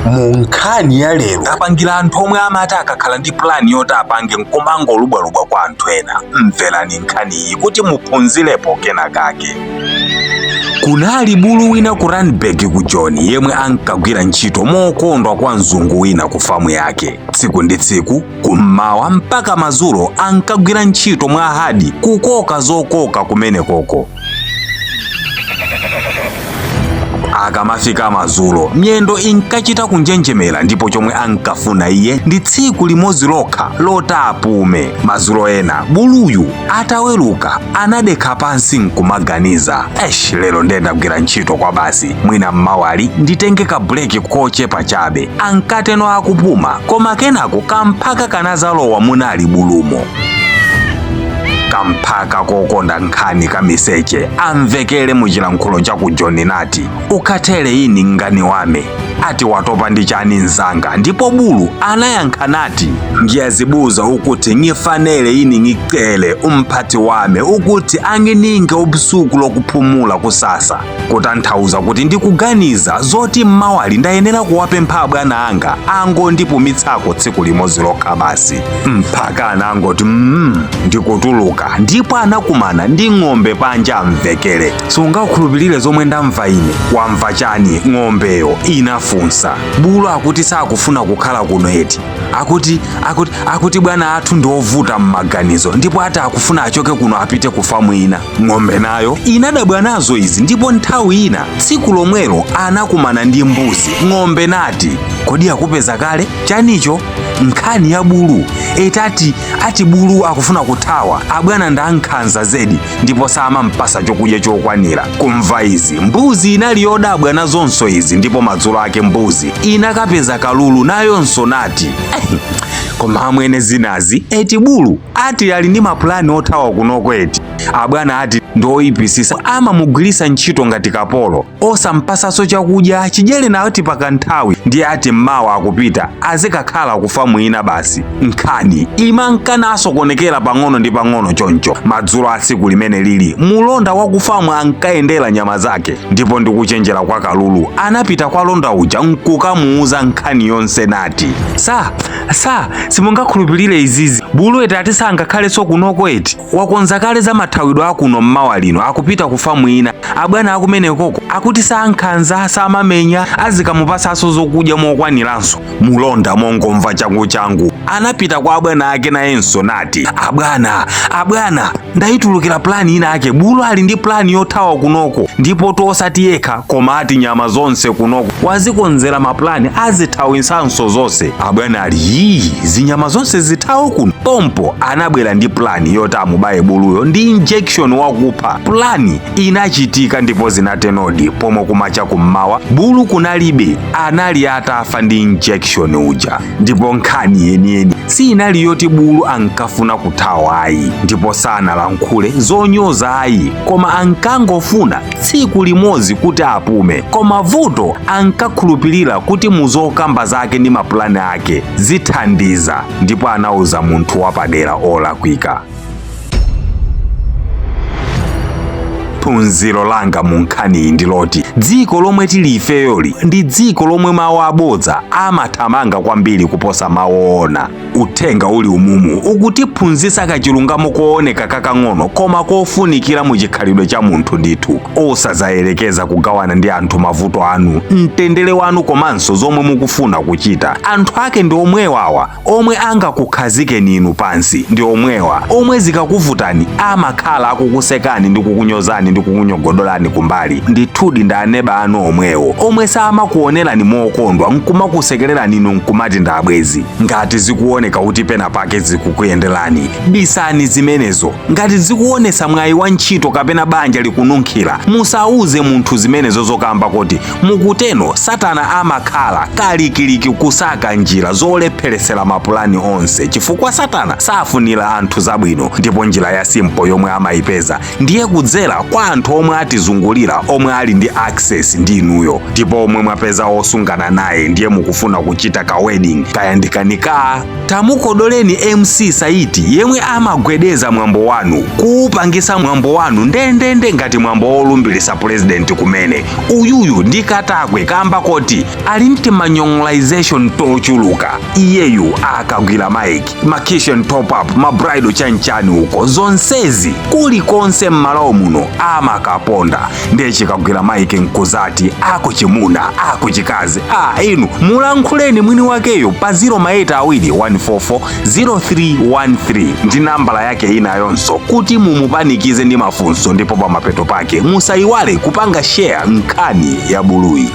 Munkhani ya lero apangira anthu omwe amati akakhala ndi plani yoti apange nkumango lubwalubwa kwa anthu ena. Mverani nkhani iyi kuti muphunzirepo kenakake. Kunali bulu wina ku Randburg ku Joni yemwe ankagwira ntchito mokondwa kwa mzungu wina ku famu yake. Tsiku ndi tsiku kummawa mpaka madzulo ankagwira ntchito mwa hadi kukoka zokoka kumenekoko. Akamafika madzulo miyendo inkachita kunjenjemera ndipo chomwe ankafuna iye ndi tsiku limodzi lokha loti apume. Madzulo ena buluyu ataweruka anadekha pansi nkumaganiza, lero ndendagwira ntchito kwa basi, mwina mmawali nditenge ka breki kochepa chabe. Ankateno akupuma koma kenako kamphaka kanazalowa munali bulumo. Kamphaka kokonda nkhani kamiseche amvekere muchilankhulo cha ku Joni nati, ukathere ini ngani wame, ati watopa ndi chani nzanga. Ndipo bulu anayankha nati, ngiyazibuza ukuthi ngifanele ini ngicele umphati wame ukuthi angininge ubusuku lokuphumula kusasa. Kutanthauza kuti ndikuganiza zoti mmawali ndayenera kuwapempha abwana anga angondipumitsako tsiku limodzi lokha basi. Mphaka anangoti ndikutuluka ndipo anakumana ndi ng'ombe panja amvekere. Sungakhulupirire zomwe ndamva ine. Wamva chani ng'ombeyo inafunsa. Bulu akuti sakufuna kukhala kuno eti. Akuti bwana athu ndiovuta mmaganizo ndipo ati akufuna achoke kuno apite ku famu ina. Ng'ombe nayo inadabwa nazo izi ndipo nthawi ina tsiku lomwelo anakumana ndi mbuzi. Ng'ombe nati, kodi akupeza kale chanicho? Nkhani ya bulu ati bulu akufuna kuthawa, abwana ndankhanza zedi ndipo samampasa chokudya chokwanira. Kumva izi mbuzi inali yodabwa nazonso izi ndipo madzulo ake mbuzi inakapeza kalulu nayonso nati, koma amwene zinazi eti bulu ati ali ndi mapulani othawa kunoko eti. Abwana ati ndoyipisisa amamugwirisa ntchito ngati kapolo, osampasaso chakudya chidyere nati pakanthawi ndiye ati mmawa akupita azikakhala ku famu ina basi. Nkhani imankanaso konekera pang'ono ndi pang'ono choncho. Madzulo a tsiku limene lili mulonda wa ku famu ankayendera nyama zake ndipo ndikuchenjera kwa kalulu anapita kwa londa uja nkukamuuza nkhani yonse nati, sa simungakhulupirire izizi, bulu eti ati sangakhaleso kunoko eti wakonza kale za mathawidwe akuno mmawa lino akupita ku famu ina. Abwana akumenekoko akuti sankhanza samamenya azikamupasaso zokudya mokwaniranso. Mulonda mongomva changu anapita kwa abwana ake nayenso nati, abwana ndayitulukira plani ina ake. Bulu ali ndi plani yothawa kunoko ndipo tosati yekha koma ati nyama zonse kunoko wazikonzera maplani azithawinsanso zonse. Abwana ali zinyama zonse zithawe kuno. Pompo anabwera ndi plani yoti amubaye buluyo ndi injection wakupha. Plani inachitika ndipo zinatenodi pomwe kumacha kummawa bulu kunalibe anali atafa ndi injection uja. Ndipo nkhani yeniyeni si inali yoti bulu ankafuna kuthawa ayi, ndipo sanalankhule zonyoza ayi, koma ankangofuna tsiku limodzi kuti apume. Koma vuto ankakhulupirira kuti muzokamba zake ndi mapulani ake zithandiza, ndipo anauza munthu wapadera olakwika. Phunziro langa mu nkhani ndi loti dziko lomwe tili ifeyoli ndi dziko lomwe mawu abodza amathamanga kwambiri kuposa mawu ona. Uthenga uli umumu ukutiphunzitsa kachilungamo kooneka kakang'ono koma kofunikira mu chikhalidwe cha munthu ndithu. Osazayerekeza kugawana ndi anthu mavuto anu, mtendere wanu komanso zomwe mukufuna kuchita. Anthu ake ndi omwewawa omwe angakukhazikeni inu pansi, ndi omwewa omwe zikakuvutani amakhala akukusekani ndi kukunyozani ndi kukunyogodolani kumbali. Ndithudi ndi aneba anu omwewo omwe samakuonerani mokondwa nkumakusekererani inu nkumati ndi abwezi. Ngati zikuoneka kuti pena pake zikukuyenderani, bisani zimenezo. Ngati zikuonesa mwayi wa ntchito kapena banja likununkhira, musauze munthu zimenezo zokamba kuti mukuteno Satana amakhala kalikiliki kusaka njira zolepheresera mapulani onse, chifukwa Satana safunira anthu zabwino. Ndipo njira ya simpo yomwe amayipeza ndiye kudzera kwa anthu omwe atizungulira omwe ali ndi access ndi inuyo, ndipo omwe mwapeza osungana naye ndiye mukufuna kuchita ka wedding kayandikanika. Tamukodoleni MC Saiti yemwe amagwedeza mwambo wanu, kuupangisa mwambo wanu ndendende ngati mwambo olumbilisa president kumene. Uyuyu ndi katakwe kamba koti ali ndi manyongolization tochuluka. Iyeyu akagwira mike, ma kitchen top up, ma bridal chanchani uko zonsezi kulikonse m'malawo muno amakaponda. Ndiye chikagwira mike nkuzati akuchimuna akuchikazi. Inu mulankhuleni mwini wakeyo pa 082144013 ndi nambala yake inayonso kuti mumupanikize ndi mafunso, ndipo pa mapeto pake musayiwale kupanga share nkhani ya buluyi.